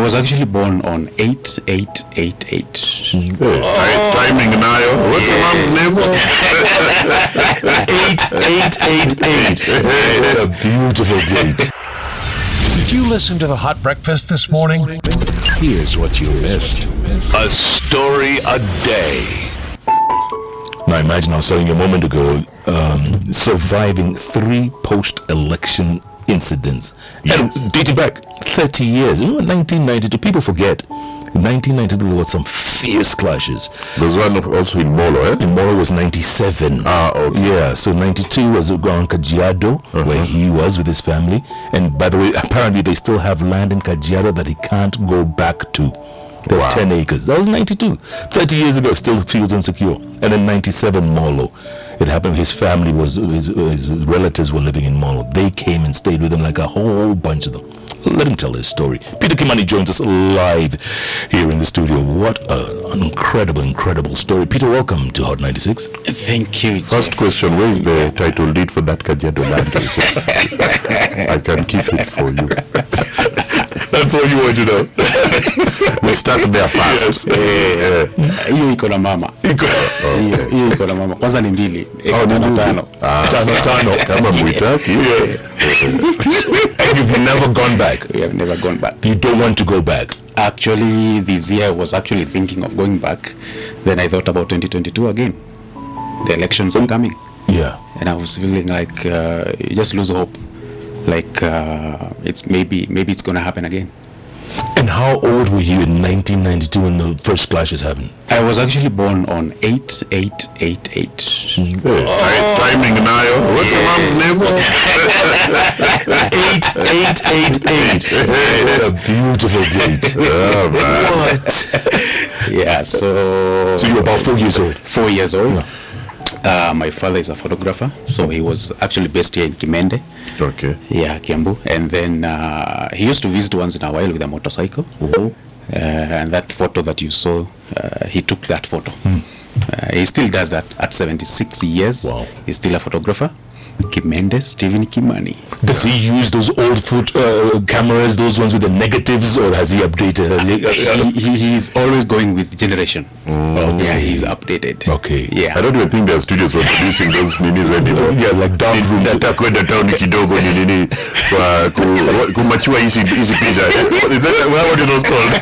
was actually born on 8888. Timing now. What's your mom's name? 8888. What a beautiful date. Did you listen to the Hot Breakfast this morning? Here's what you missed. A story a day. Now imagine I was telling you a moment ago, surviving 3 post-election incidents. Yes. And dating back 30 years. You know, 1992, people forget. In 1992, there were some fierce clashes. There was one also in Molo, eh? In Molo was 97. Okay. Yeah, so 92 was around Kajiado, where he was with his family. And by the way, apparently they still have land in Kajiado that he can't go back to. They have 10 acres. That was 92. 30 years ago, still feels insecure. And then 97, Molo. It happened, his family was, his relatives were living in Molo. They came and stayed with him, like a whole bunch of them. Let him tell his story. Peter Kimani joins us live here in the studio. What an incredible story. Peter, welcome to Hot 96. Thank you. First question, where is the title deed for that Kajiado land? I can keep it for you. That's all you want to know. We start there first. Hiyo iko na mama. Hiyo iko na mama. Kwanza ni mbili. Tano. Tano. Kama muitaki. And you've never gone back? We have never gone back. You don't want to go back? Actually, this year I was actually thinking of going back. Then I thought about 2022 again. The elections are coming. Yeah. And I was feeling like you just lose hope. Like it's maybe it's going to happen again. And how old were you in 1992 when the first clashes happened? I was actually born on 8888. Timing now. What's your mom's name? 8888. What a beautiful date. Oh, man. What? Yeah, so So you were about 4 years old? 4 years old. Yeah. My father is a photographer, so he was actually based here in Kimende. Okay. Yeah, Kiambu. And then he used to visit once in a while with a motorcycle. And that photo that you saw, he took that photo. He still does that at 76 years. Wow. He's still a photographer. Kimende, Stephen Kimani. Does he use those old cameras, those ones with the negatives, or has he updated? He's always going with generation. Okay. Yeah, he's updated. Okay. Yeah. I don't even think there are studios for producing those minis anymore. Yeah, like dark rooms. Nataka kwenda town kidogo ni nini kwa kumachua hizi pizza. Is that what it was called?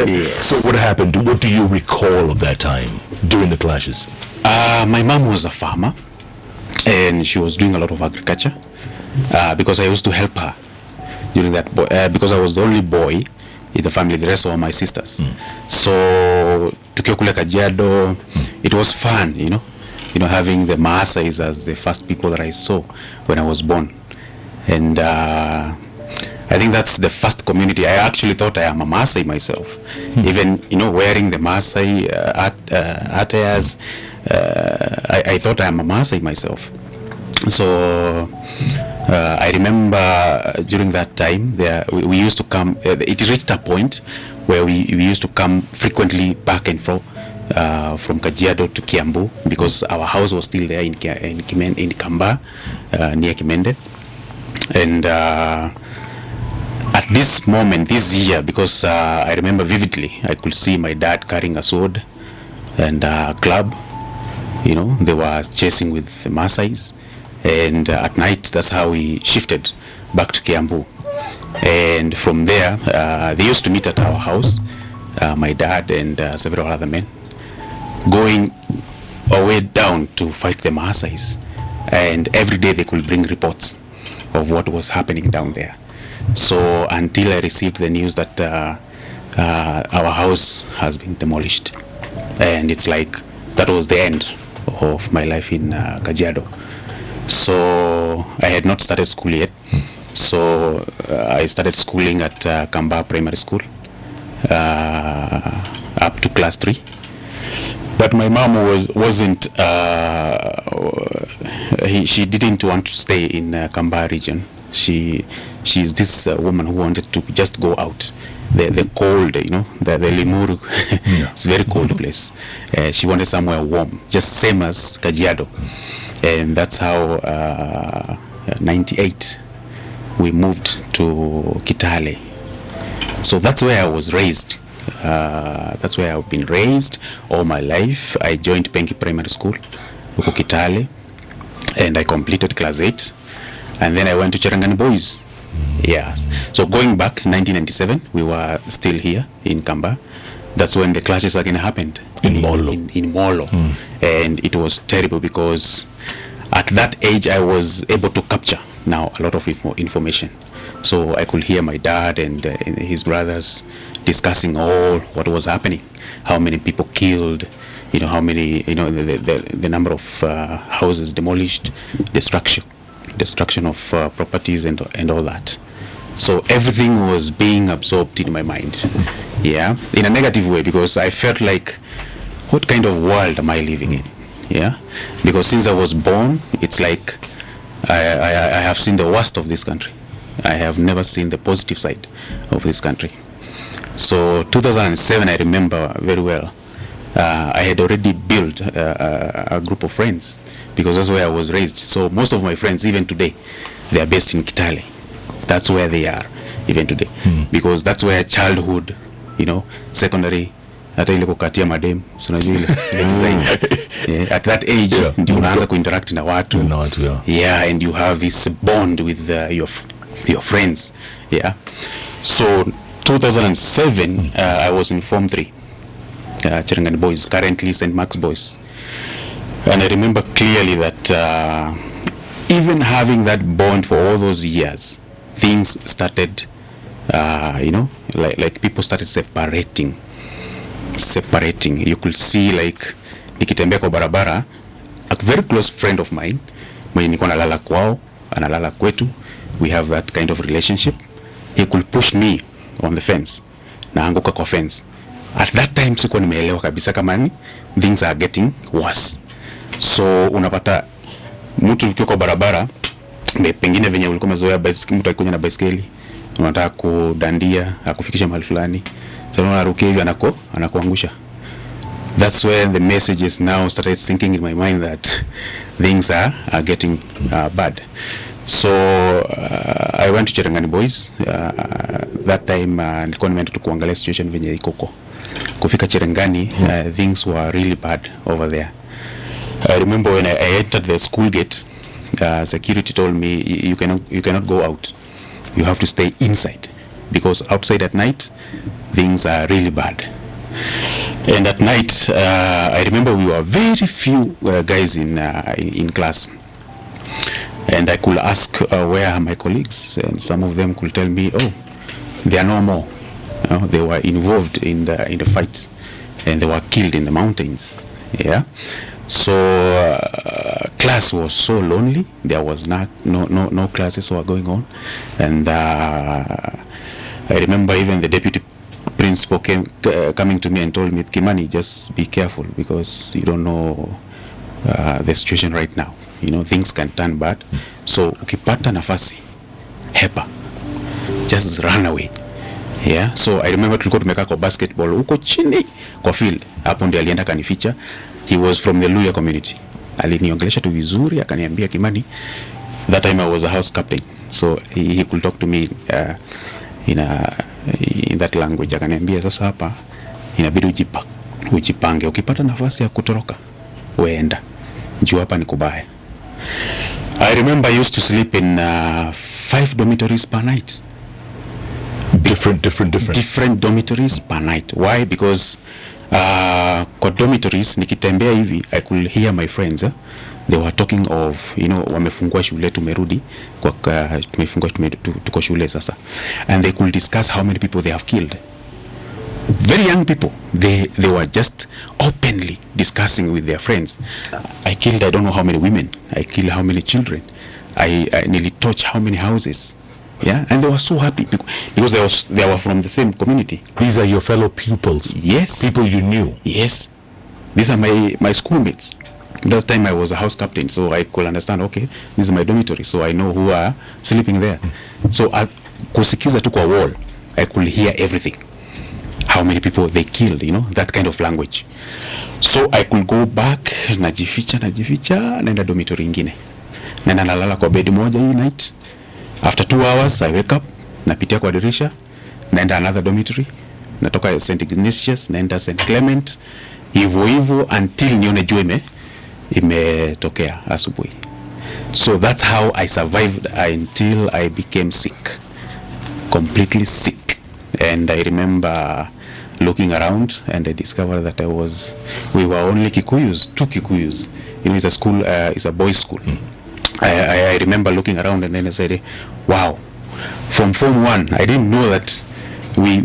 Yes. So what happened? What do you recall of that time during the clashes? My mom was a farmer, and she was doing a lot of agriculture because I used to help her during that. Because I was the only boy in the family, the rest were my sisters. So tukiwa kule Kajiado, it was fun, you know, having the Maasais as the first people that I saw when I was born, and I think that's the first community. I actually thought I am a Maasai myself, even wearing the Maasai attires. I thought I am a Maasai myself. So I remember during that time we used to come. It reached a point where we used to come frequently back and forth from Kajiado to Kiambu, because our house was still there in Kamba, near Kimende. And at this moment, this year, because I remember vividly, I could see my dad carrying a sword and a club. They were chasing with the Maasais. And at night, that's how we shifted back to Kiambu. And from there, they used to meet at our house, my dad and several other men, going away down to fight the Maasais. And every day they could bring reports of what was happening down there. So until I received the news that our house has been demolished. And it's like that was the end of my life in Kajiado. So I had not started school yet. So I started schooling at Kamba Primary School up to class 3. But my mom wasn't. She didn't want to stay in Kamba region. She's this woman who wanted to just go out. The cold, the Limuru, it's a very cold place. She wanted somewhere warm, just same as Kajiado. And that's how 98 we moved to Kitale. So that's where I was raised. That's where I've been raised all my life. I joined Penki Primary School, huko Kitale, and I completed class 8. And then I went to Cherangani Boys. Yeah. So going back, 1997, we were still here in Kamba. That's when the clashes again happened. In Molo. In Molo. And it was terrible because at that age I was able to capture now a lot of information. So I could hear my dad and his brothers discussing all what was happening, how many people killed, how many, the number of houses demolished, destruction of properties and all that. So everything was being absorbed in my mind, yeah, in a negative way, because I felt like, what kind of world am I living in? Yeah, because since I was born, it's like I have seen the worst of this country. I have never seen the positive side of this country. So 2007, I remember very well. I had already built a group of friends because that's where I was raised. So most of my friends, even today, they are based in Kitale. That's where they are, even today, because that's where childhood, secondary, hata ile kukatia madem, so unajua ile design. Yeah, at that age, ndio unaanza kuinteract na watu. Yeah, and you have this bond with your friends. Yeah. So 2007, I was in Form 3, Cherangani Boys, currently St. Mark's Boys. And I remember clearly that even having that bond for all those years, things started, like people started separating. You could see, like, nikitembea kwa barabara, a very close friend of mine, mwenye niko nalala kwao, analala kwetu, we have that kind of relationship. He could push me on the fence, naanguka kwa fence. At that time sikuwa nimeelewa kabisa kama ni things are getting worse. So unapata mtu ukiwa kwa barabara, pengine venye ulikuwa umezoea mtu akikuja na baiskeli, unataka kudandia, akufikisha mahali fulani, sasa unarukia hivi anakuangusha. That's when the messages now started sinking in my mind that things are getting bad. So I went to Cherangani Boys. That time nilikuwa nimeenda tu kuangalia situation venye iko. Kufika Cherangani, things were really bad over there. I remember when I entered the school gate, security told me you cannot go out. You have to stay inside because outside at night things are really bad. And at night, I remember we were very few guys in class. And I could ask where are my colleagues, and some of them could tell me, oh, they are no more. They were involved in the fights, and they were killed in the mountains. Yeah. So class was so lonely. There was no classes were going on, and I remember even the deputy principal coming to me and told me, Kimani, just be careful because you don't know the situation right now. Things can turn bad. So ukipata nafasi, hepa, just run away. Yeah. So I remember tulikuwa tumekaa kwa basketball huko chini kwa field. Hapo ndio alienda kanificha. He was from the Luya community. Aliniongelesha tu vizuri, akaniambia, Kimani, that time I was a house captain. So he could talk to me in that language. Akaniambia, sasa hapa inabidi ujipange. Ukipata nafasi ya kutoroka, weenda. Juu hapa ni kubaya. I remember I used to sleep in 5 dormitories per night. Different dormitories per night. Why? Because kwa dormitories nikitembea hivi, I could hear my friends. They were talking of, wamefungua shule, tumerudi kwa tumefungua tuko shule sasa, and they could discuss how many people they have killed. Very young people, they were just openly discussing with their friends. I killed I don't know how many women, I killed how many children, I nearly touched how many houses. Yeah, and they were so happy because they were from the same community. These are your fellow pupils. Yes. People you knew. Yes. These are my schoolmates. That time I was a house captain, so I could understand, okay, this is my dormitory, so I know who are sleeping there. So kusikiza tu kwa wall, I could hear everything. How many people they killed, that kind of language. So I could go back, najificha, naenda dormitory ingine. Nenda nalala kwa bed moja hii night. After 2 hours I wake up, napitia kwa dirisha, naenda another dormitory, natoka St. Ignatius naenda St. Clement, hivyo until nione jua imetokea asubuhi. So that's how I survived until I became sick, completely sick. And I remember looking around and I discovered that we were only Kikuyus, 2 Kikuyus. It's a school, it's a boys' school. I remember looking around and then I said, wow, from Form 1, I didn't know that we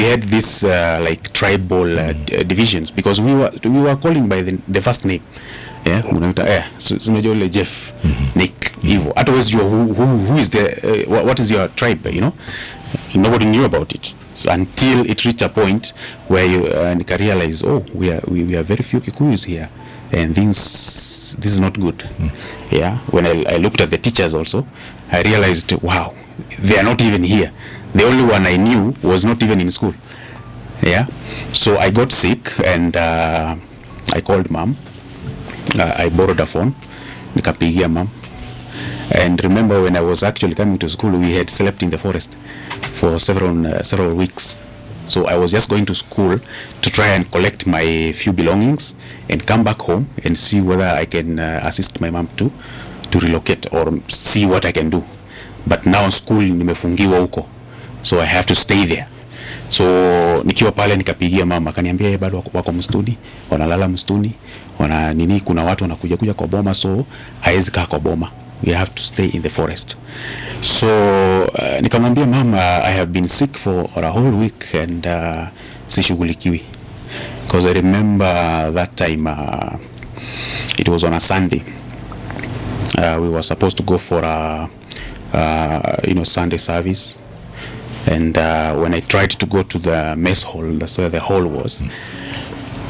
had this like tribal divisions, because we were calling by the first name. Yeah, so Jeff, Nick, Evo. Otherwise, who is the what is your tribe? You know, nobody knew about it, so until it reached a point where you realize, oh, we are very few Kikuyus here, and this is not good. Yeah, when I looked at the teachers also, I realized, wow, they are not even here. The only one I knew was not even in school. Yeah, so I got sick and I called mom. I borrowed a phone, nikapigia mom. And remember, when I was actually coming to school, we had slept in the forest for several weeks. So I was just going to school to try and collect my few belongings and come back home and see whether I can assist my mom to relocate or see what I can do. But now school nimefungiwa huko, so I have to stay there. So nikiwa pale nikapigia mama, akaniambia bado wako mstuni, wanalala mstuni, kuna watu wanakuja kwa boma, so haiwezi kaa kwa boma. We have to stay in the forest. So nikamwambia mama, I have been sick for a whole week and sishughulikiwi. Because I remember that time it was on a Sunday. We were supposed to go for a Sunday service. And when I tried to go to the mess hall, that's where the hall was,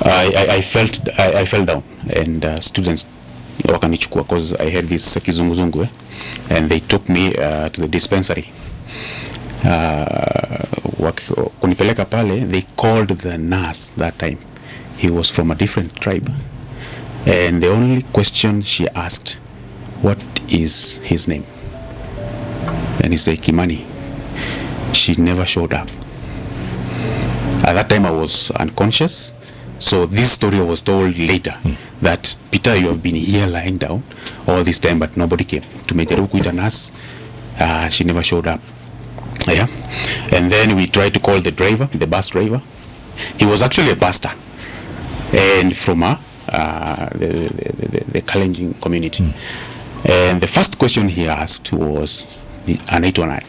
I fell down, and students wakanichukua because I had this kizunguzungu, and they took me to the dispensary. Kunipeleka pale, they called the nurse that time. He was from a different tribe, and the only question she asked, what is his name? And he said, Kimani. She never showed up. At that time I was unconscious, so this story was told later, that Peter, you have been here lying down all this time but nobody came. Tumejaribu kuita nurse, she never showed up. Yeah, and then we tried to call the driver, the bus driver. He was actually a pastor and from the Kalenjin community. And the first question he asked was anaitwa nani?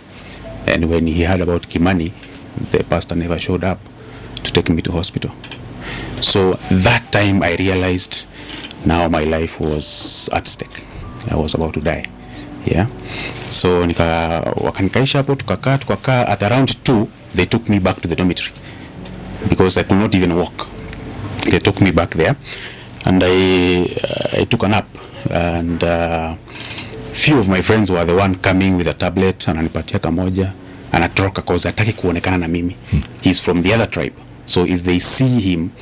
And when he heard about Kimani, the pastor never showed up to take me to hospital. So that time I realized now my life was at stake. I was about to die. Yeah. So wakanikaisha hapo, tukakaa. At around 2, they took me back to the dormitory because I could not even walk. They took me back there, and I took a nap. And few of my friends were the one coming with a tablet, ananipatia kamoja, anatoroka cause hataki kuonekana na mimi. He's from the other tribe, so if they see him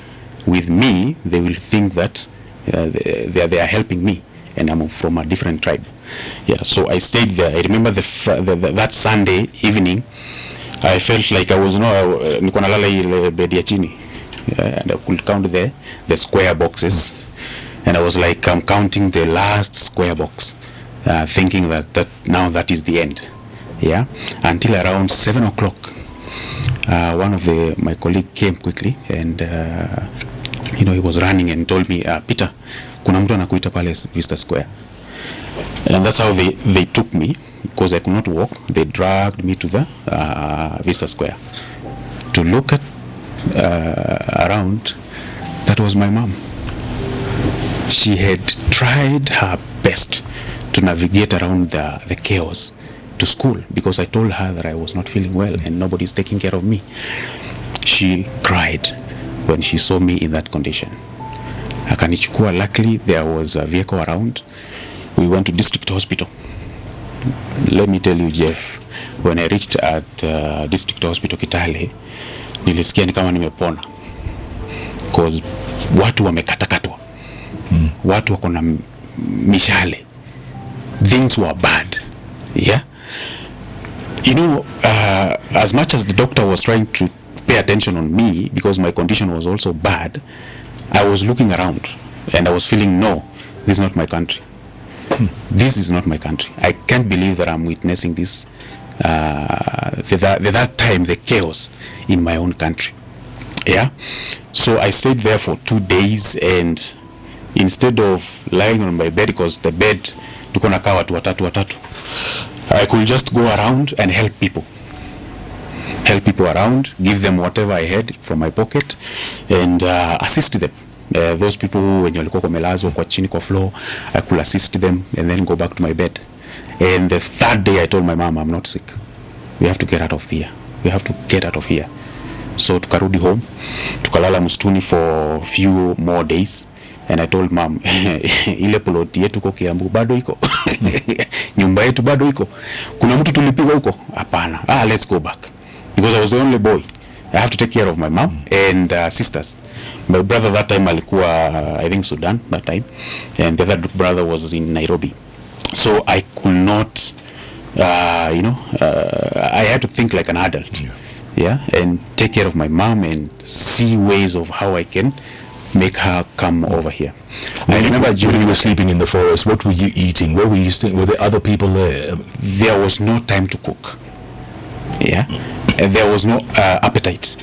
with me, they will think that they are helping me, and I'm from a different tribe. Yeah, so I stayed there. I remember that Sunday evening, I felt like I was niko nalala ile bed ya chini, and I could count the square boxes, and I was like, I'm counting the last square box. Thinking that now that is the end. Yeah, until around 7 o'clock, one of my colleague came quickly, and he was running and told me, Peter, kuna mtu anakuita pale Vista Square. And that's how they took me, because I could not walk. They dragged me to the Vista Square to look at around. That was my mom. She had tried her best to navigate around the chaos to school, because I told her that I was not feeling well and nobody's taking care of me. She cried when she saw me in that condition. Akanichukua. Luckily there was a vehicle around. We went to district hospital. Let me tell you, Jeff, when I reached at district hospital Kitale, nilisikia ni kama nimepona, because watu wamekatakatwa, watu wako na mishale. Things were bad. Yeah. As much as the doctor was trying to pay attention on me because my condition was also bad, I was looking around and I was feeling, no, this is not my country. This is not my country. I can't believe that I'm witnessing this, that time, the chaos in my own country. Yeah. So I stayed there for 2 days, and instead of lying on my bed, because the bed, tuko nakaa watu watatu, I could just go around and help people around, give them whatever I had from my pocket, and assist them. Those people wenye walikuwa wamelazwa kwa chini kwa floor, I could assist them and then go back to my bed. And the third day I told my mom, I'm not sick. We have to get out of here. We have to get out of here. So tukarudi home, tukalala msituni for few more days, and I told mom, ile ploti yetu kwa Kiambu bado iko. Nyumba yetu bado iko. Kuna mtu tulipiga huko? Hapana. Let's go back. Because I was the only boy. I have to take care of my mom and sisters. My brother that time alikuwa, I think, Sudan that time, and the other brother was in Nairobi. So I could not, I had to think like an adult. Yeah, and take care of my mom and see ways of how I can make her come over here. I remember when you were sleeping in the forest, what were you eating? Where were you staying? Were there other people there? There was no time to cook. Yeah, and there was no appetite.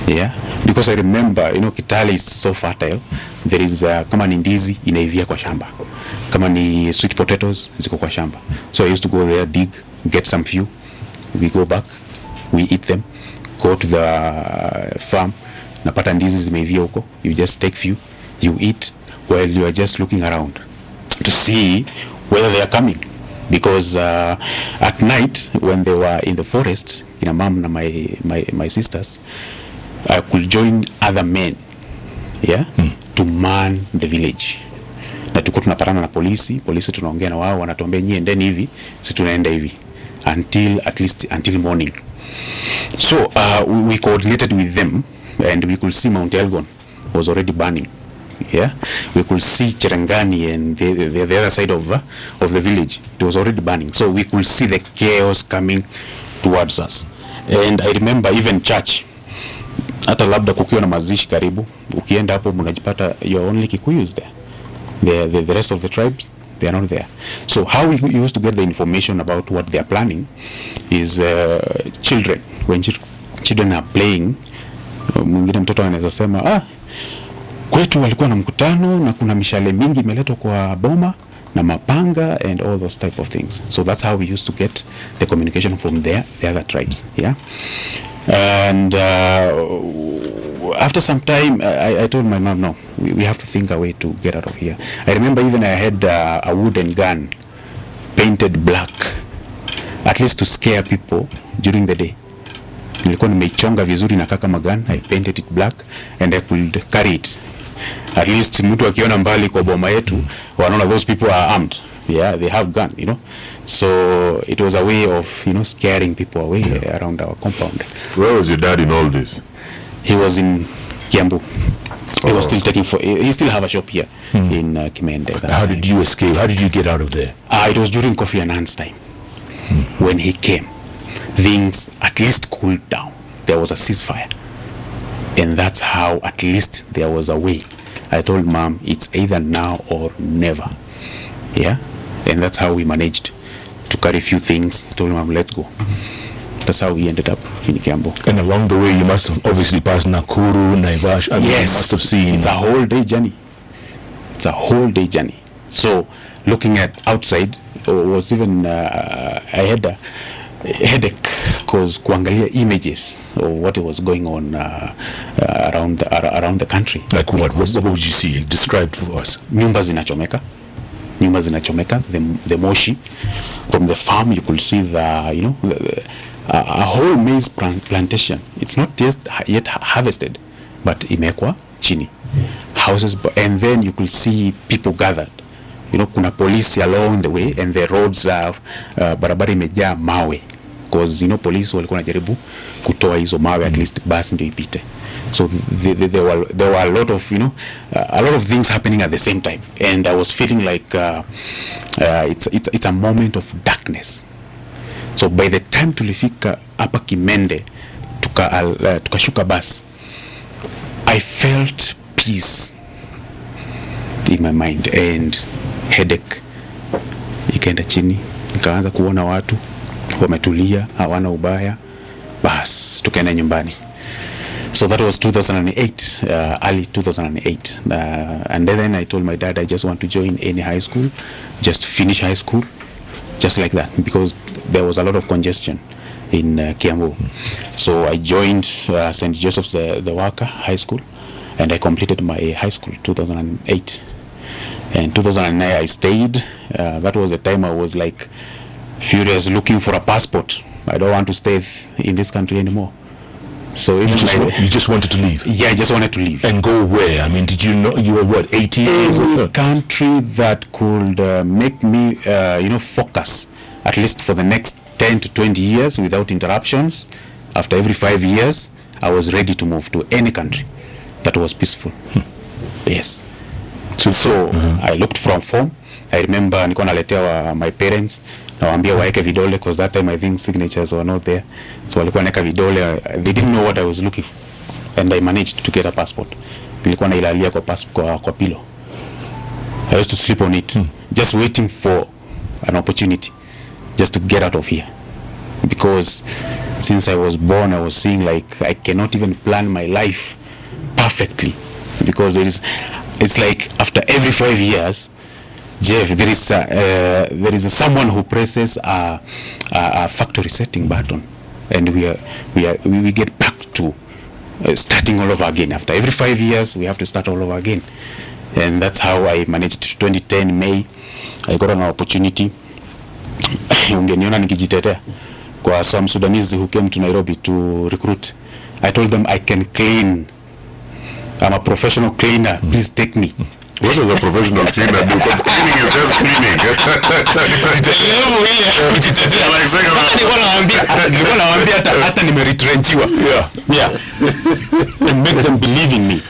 Yeah, because I remember, Kitale is so fertile. There is kama ni ndizi inaivia kwa shamba, kama ni sweet potatoes ziko kwa shamba. So I used to go there, dig, get some few, we go back, we eat them, go to the farm, napata ndizi zimeivia huko, you just take few, you eat while you are just looking around to see whether they are coming. Because at night when they were in the forest, kina mom na my sisters, I could join other men, to man the village. Na tuko tunapatana na polisi tunaongea na wao, wanatuambia nyie endeni hivi, si tunaenda hivi until morning. So we coordinated with them, and we could see Mount Elgon was already burning. Yeah, we could see Cherangani and the other side of the village. It was already burning, so we could see the chaos coming towards us. And I remember even church, hata labda kukiwa na mazishi karibu, ukienda hapo mnajipata you're only Kikuyus there. The rest of the tribes, they are not there. So how we used to get the information about what they are planning is children. When children are playing, mwingine mtoto anaweza sema kwetu walikuwa na mkutano na kuna mishale mingi imeletwa kwa boma na mapanga and all those type of things. So that's how we used to get the communication from the other tribes. Yeah. And after some time, I told my mom, no, we have to think a way to get out of here. I remember even I had a wooden gun painted black, at least to scare people during the day. Nilikuwa nimeichonga vizuri na kaka magan, I painted it black and I could carry it. At least mtu akiona mbali kwa boma yetu, wanaona those people are armed. Yeah, they have gun, So it was a way of, scaring people away around our compound. Where was your dad in all this? He was in Kiambu. He was still he still have a shop here in Kimende. How did you escape? How did you get out of there? It was during Kofi Annan's time. When he came, things at least cooled down. There was a ceasefire. And that's how at least there was a way. I told mom, it's either now or never. Yeah? And that's how we managed to carry a few things. Told mom, let's go. That's how we ended up in Kiambu. And along the way, you must have obviously passed Nakuru, Naivasha. Yes. You must have seen. It's a whole day journey. So looking at outside was even, I had a headache because kuangalia images of what was going on around the country. Like what would you see? Describe for us. Nyumba zinachomeka, the moshi from the farm. You could see a whole maize plantation. It's not yet harvested, but imekwa chini houses, and then you could see people gathered. Kuna police along the way, and the roads are barabara imejaa mawe, because police walikuwa wanajaribu kutoa hizo mawe, at least bus ndio ipite. So there were a lot of a lot of things happening at the same time, and I was feeling like it's a moment of darkness. So by the time tulifika hapa Kimende, tukashuka bus, I felt peace in my mind and headache ikaenda chini, nikaanza kuona watu wametulia, hawana ubaya, bas tukaenda nyumbani. So that was 2008, early 2008, and then I told my dad I just want to join any high school, just finish high school, just like that, because there was a lot of congestion in Kiambu. So I joined St. Joseph's the Waka High School, and I completed my high school 2008. And 2009 I stayed. That was the time I was like furious looking for a passport. I don't want to stay in this country anymore. So you just wanted to leave? Yeah, I just wanted to leave. And go where? I mean, did you know you were what, 18 years old? Any country that could make me, focus at least for the next 10 to 20 years without interruptions. After every 5 years, I was ready to move to any country that was peaceful. Yes. So I looked from home. I remember nilikuwa naletea my parents, nawaambia waeke vidole, because that time I think signatures were not there. So walikuwa naeka vidole. They didn't know what I was looking for, and I managed to get a passport. Nilikuwa nailalia kwa pillow. I used to sleep on it, just waiting for an opportunity just to get out of here, because since I was born I was seeing like I cannot even plan my life perfectly, because it's like after every 5 years, Jeff, there is someone who presses a factory setting button, and we get back to starting all over again. After every 5 years, we have to start all over again, and that's how I managed. 2010 May, I got an opportunity. Ungeniona nikijitetea kwa some Sudanese who came to Nairobi to recruit. I told them I can clean. I'm a professional cleaner. Please take me. What does a professional cleaner do? Because cleaning is just cleaning. Nilikuwa nawaambia hata nimeretrenchiwa. Yeah. And make them believe in me.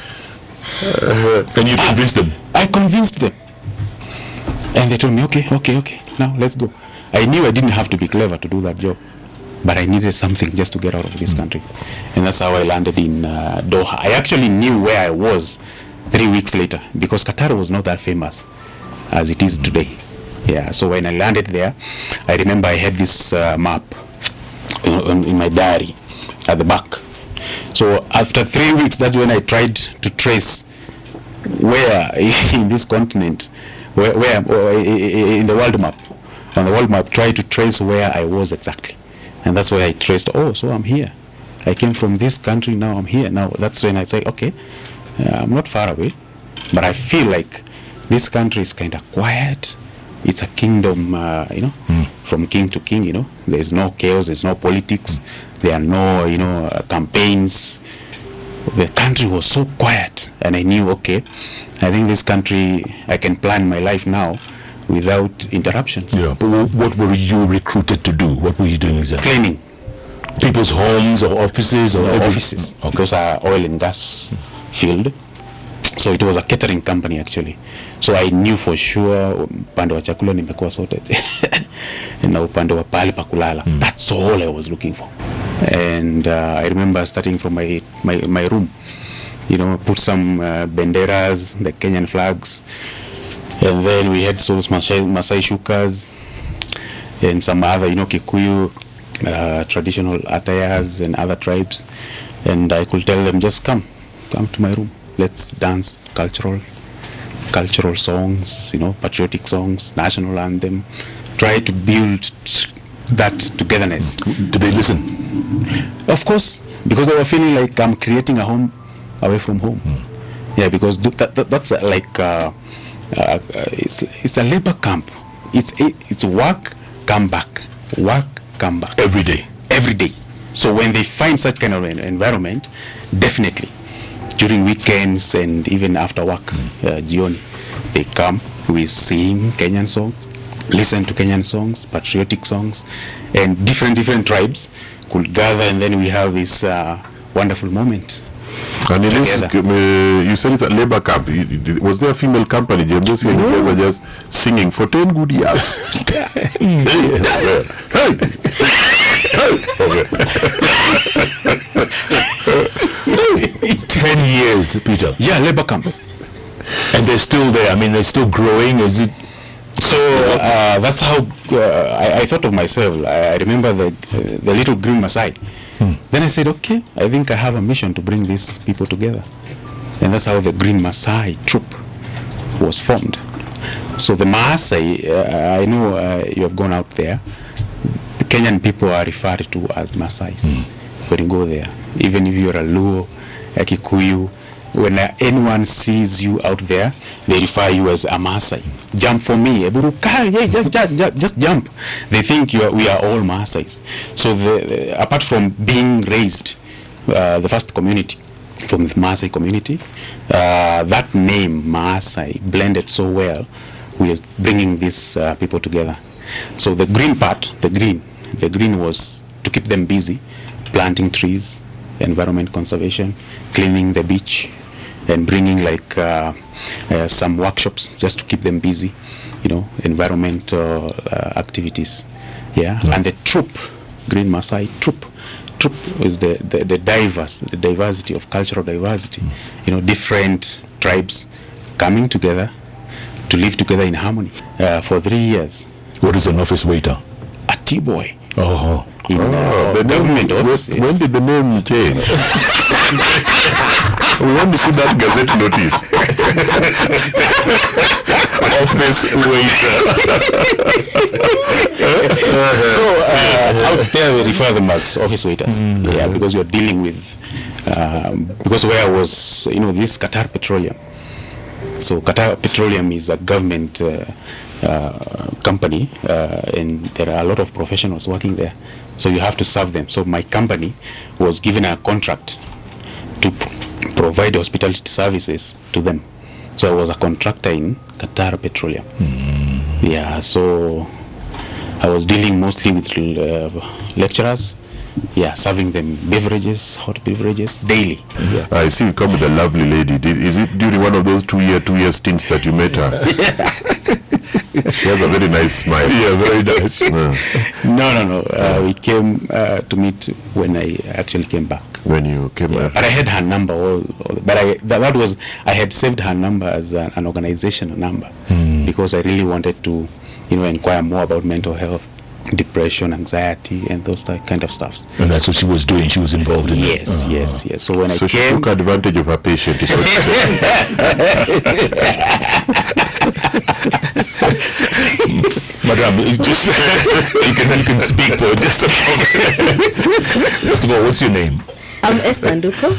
And you convinced them? I convinced them. And they told me, okay, now let's go. I knew I didn't have to be clever to do that job, but I needed something just to get out of this country. And that's how I landed in Doha. I actually knew where I was 3 weeks later, because Qatar was not that famous as it is today. Yeah, so when I landed there, I remember I had this map in my diary at the back. So after 3 weeks, that's when I tried to trace where in this continent, where in the world map, on the world map, try to trace where I was exactly. And that's where I traced, so I'm here. I came from this country, now I'm here. Now that's when I say, okay, I'm not far away, but I feel like this country is kind of quiet. It's a kingdom, from king to king, There's no chaos, there's no politics, there are no, campaigns. The country was so quiet, and I knew, okay, I think this country, I can plan my life now without interruptions. Yeah, but what were you recruited to do? What were you doing exactly? Cleaning. People's homes or offices? Or offices. Okay. Those are oil and gas field. So it was a catering company actually. So I knew for sure upande wa chakula nimekuwa sorted. Na upande wa pahali pa kulala. That's all I was looking for. And I remember starting from my room, put some benderas, the Kenyan flags, and then we had those Masai shukas and some other, Kikuyu traditional attires and other tribes. And I could tell them, just come to my room. Let's dance cultural songs, patriotic songs, national anthem. Try to build that togetherness. Did they listen? Of course, because they were feeling like I'm creating a home away from home. Yeah, because that's like it's a labor camp. It's work, come back, work, come back. Every day. So when they find such kind of an environment, definitely during weekends and even after work, jioni, they come, we sing Kenyan songs, listen to Kenyan songs, patriotic songs, and different tribes could gather, and then we have this wonderful moment. And in this, you said it's a labor camp. Was there a female company? You guys were just singing for 10 good years. Yes, sir. Hey! 10 years, Peter. Yeah, labor camp. And they're still there. I mean, they're still growing. Is it? So that's how I thought of myself. I remember the little green Maasai. Then I said, okay, I think I have a mission to bring these people together. And that's how the Green Maasai troop was formed. So the Maasai, I know you have gone out there. The Kenyan people are referred to as Maasais when you go there. Even if you're a Luo, a Kikuyu, when anyone sees you out there, they refer you as a Maasai. Jump for me, just jump. They think we are all Maasais. So apart from being raised, the first community from the Maasai community, that name Maasai blended so well with bringing these people together. So the green part, the green was to keep them busy, planting trees, environment conservation, cleaning the beach, and bringing like some workshops just to keep them busy, environmental activities. Yeah. And the troop, Green Maasai troop is the diversity of cultural diversity. Different tribes coming together to live together in harmony for 3 years. What is an office waiter? A T-boy. Oh. The government offices. When did the name change? We want to see that gazette notice. Office waiter. So out there we refer them as office waiters. Yeah, because you're dealing with because where I was, this Qatar Petroleum. So Qatar Petroleum is a government company, and there are a lot of professionals working there. So you have to serve them. So my company was given a contract to provide hospitality services to them. So I was a contractor in Qatar Petroleum. Yeah, so I was dealing mostly with lecturers. Yeah, serving them beverages, hot beverages, daily. Yeah. I see you come with a lovely lady. Is it during one of those 2 year stints that you met her? She has a very nice smile. Yeah, very nice. No. We came to meet when I actually came back. When you came back. But I had her number. I had saved her number as an organizational number because I really wanted to, inquire more about mental health, depression, anxiety, and those kind of stuff. And that's what she was doing. She was involved in yes, that. Yes. So when I she came, took advantage of her patient. Is what you said. Madam, you can speak for just a moment. First of all, what's your name? I'm Esther Nduko.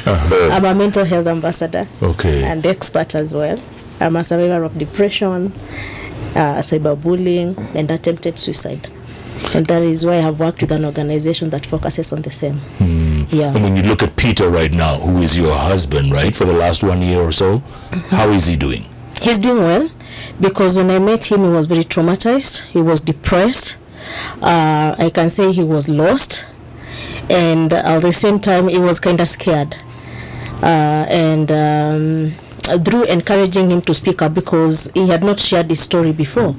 I'm a mental health ambassador. Okay. And expert as well. I'm a survivor of depression, cyberbullying, and attempted suicide. And that is why I have worked with an organization that focuses on the same. Yeah. And when you look at Peter right now, who is your husband, right, for the last 1 year or so, how is he doing? He's doing well, because when I met him, he was very traumatized. He was depressed. I can say he was lost. And at the same time, he was kind of scared. Through encouraging him to speak up, because he had not shared his story before.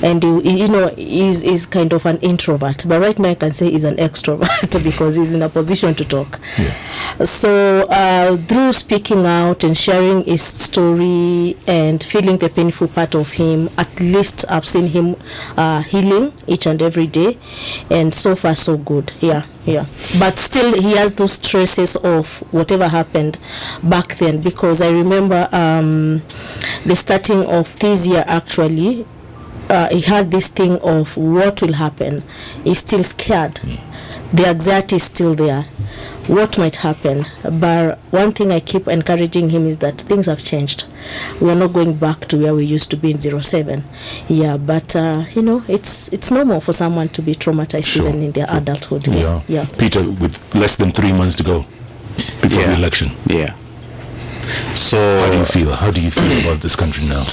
And he's kind of an introvert, but right now I can say he's an extrovert because he's in a position to talk. Yeah. So through speaking out and sharing his story and feeling the painful part of him, at least I've seen him healing each and every day, and so far so good. Yeah. But still he has those traces of whatever happened back then, because I remember the starting of this year actually. He had this thing of what will happen. He's still scared. The anxiety is still there. What might happen? But one thing I keep encouraging him is that things have changed. We're not going back to where we used to be in 07. Yeah, but it's normal for someone to be traumatized even in their adulthood. Yeah. Peter, with less than 3 months to go before the election. Yeah. So how do you feel? How do you feel about this country now?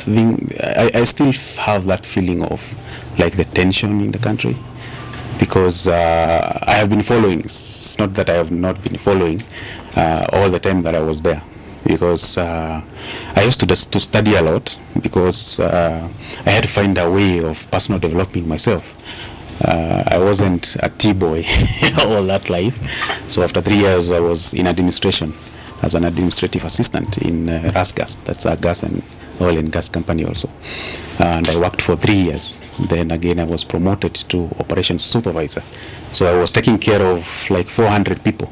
I still have that feeling of like the tension in the country, because I have been following. It's not that I have not been following all the time that I was there. because I used to study a lot because I had to find a way of personal developing myself. I wasn't a T-boy all that life. So after 3 years, I was in administration as an administrative assistant in RasGas. That's a gas and oil and gas company also. And I worked for 3 years. Then again, I was promoted to operations supervisor. So I was taking care of like 400 people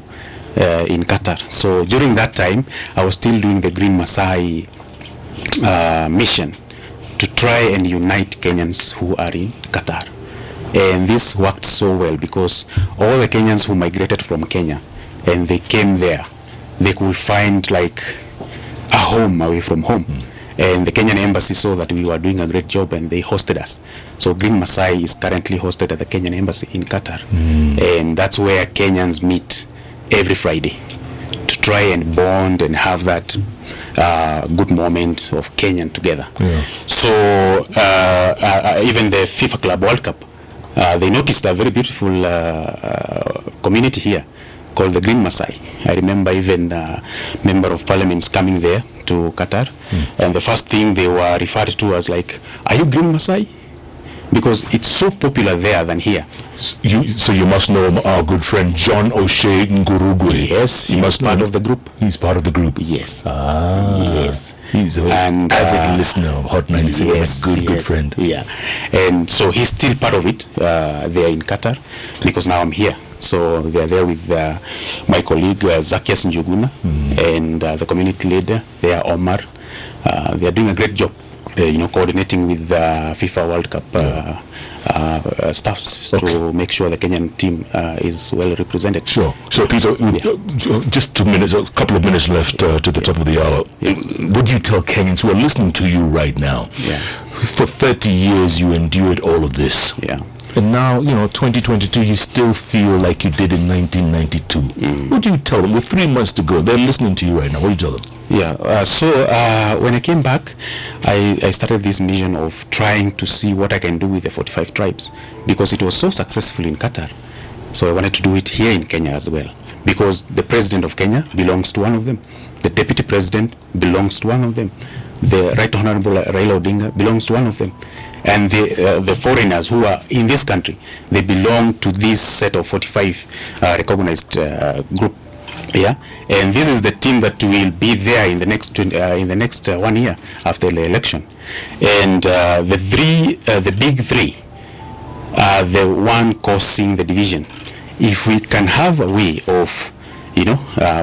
in Qatar. So during that time, I was still doing the Green Masai mission to try and unite Kenyans who are in Qatar. And this worked so well because all the Kenyans who migrated from Kenya and they came there, they could find like a home away from home. And the Kenyan embassy saw that we were doing a great job and they hosted us. So Green Masai is currently hosted at the Kenyan embassy in Qatar. And that's where Kenyans meet every Friday to try and bond and have that good moment of Kenyan together. So even the FIFA Club World Cup, they noticed a very beautiful community here called the Green Masai. I remember even member of parliaments coming there to Qatar, and the first thing they were referred to as like, "Are you Green Masai?" Because it's so popular there than here. So you must know our good friend John O'Shea Ngurugwe. Yes, he must part of the group. He's part of the group. Yes. Yes. He's an avid listener of Hot 97. Yes, good friend. Yeah. And so he's still part of it there in Qatar because now I'm here. So they're there with my colleague Zacchaeus Njuguna and the community leader there, Omar. They are doing a great job. Coordinating with FIFA World Cup staffs to make sure the Kenyan team is well represented. Sure. So, Peter, just 2 minutes, a couple of minutes left to the top of the hour. Would you tell Kenyans who are listening to you right now, for 30 years you endured all of this, and now, 2022, you still feel like you did in 1992. What do you tell them? With 3 months to go, they're listening to you right now. What do you tell them? So when I came back, I started this mission of trying to see what I can do with the 45 tribes because it was so successful in Qatar. So I wanted to do it here in Kenya as well because the president of Kenya belongs to one of them. The deputy president belongs to one of them. The Right Honorable Raila Odinga belongs to one of them. And the foreigners who are in this country, they belong to this set of 45 recognized group. And this is the team that will be there in the next 1 year after the election. And the big three are the one causing the division. If we can have a way of,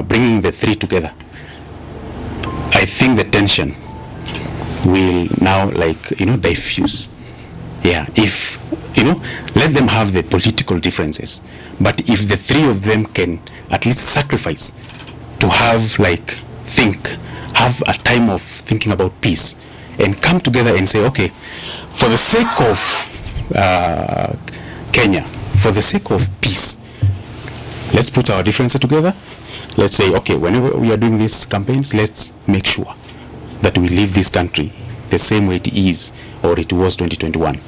bringing the three together, I think the tension will now diffuse. If let them have the political differences, but if the three of them can at least sacrifice to have have a time of thinking about peace and come together and say, okay, for the sake of Kenya, for the sake of peace, let's put our differences together. Let's say, okay, whenever we are doing these campaigns, let's make sure that we leave this country the same way it is or it was 2021.